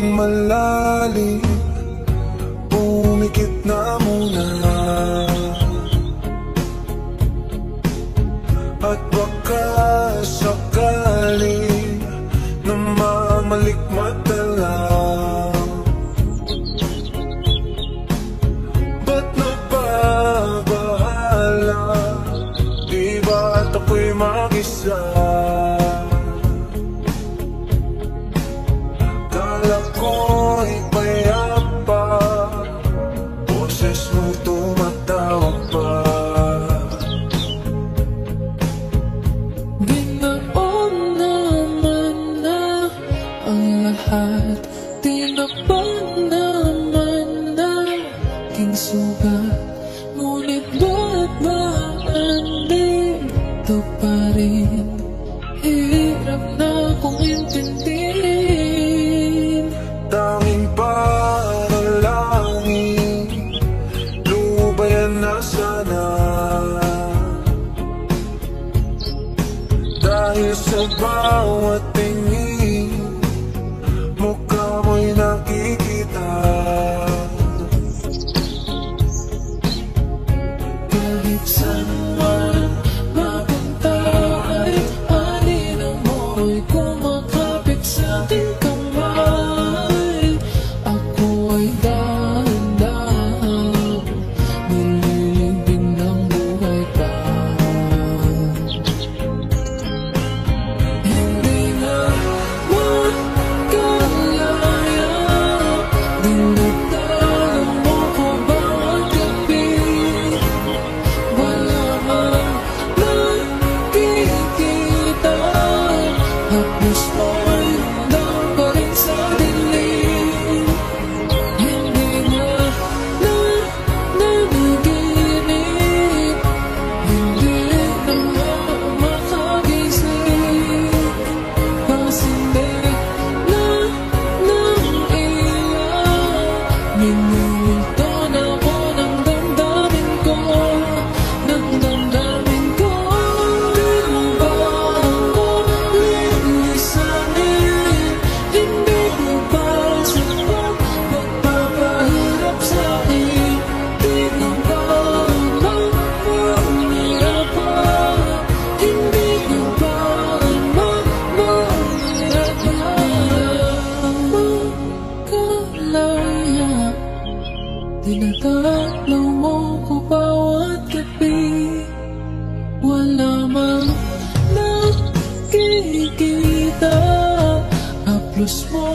malalim, umikit na muna. At baka sakaling namamalikmata lang. Ba't nababahala? Di ba't ako'y mag-isa? Kala ko'y payapa, boses mo tumatawag pa. Ginaon naman na ang lahat, tinapon naman na aking sugat. Ngunit ba't ba andito pa rin? Hirap na kong intindihin. Tanging panalangin, lubayan na sana. Dahil sa bawat tingin, mukha mo'y nakikita. Kahit saan man mapunta ay alin ang mo'y kumakapit sa aking kamay. Ako ay dahan-dahan nililibing ng buhay pa. Hindi na magkalaya, dinadala mo ko bawat gabi. Wala man nakikita, hapos mo'y ramdam pa rin sa dilim. Hindi na nanaginip, hindi na makagising. Pasindi na ng ilaw, minulto na ako ng damdamin ko, ng damdamin ko. Di mo ba ako lilisanin? Hindi mo ba sapat magpapahirap sa'kin? Di mo ba mahihirapan? Hindi mo ba mahihirapan? Magkalaya, dinadalaw mo ko bawat gabi. Wala mang nakikita, haplos mo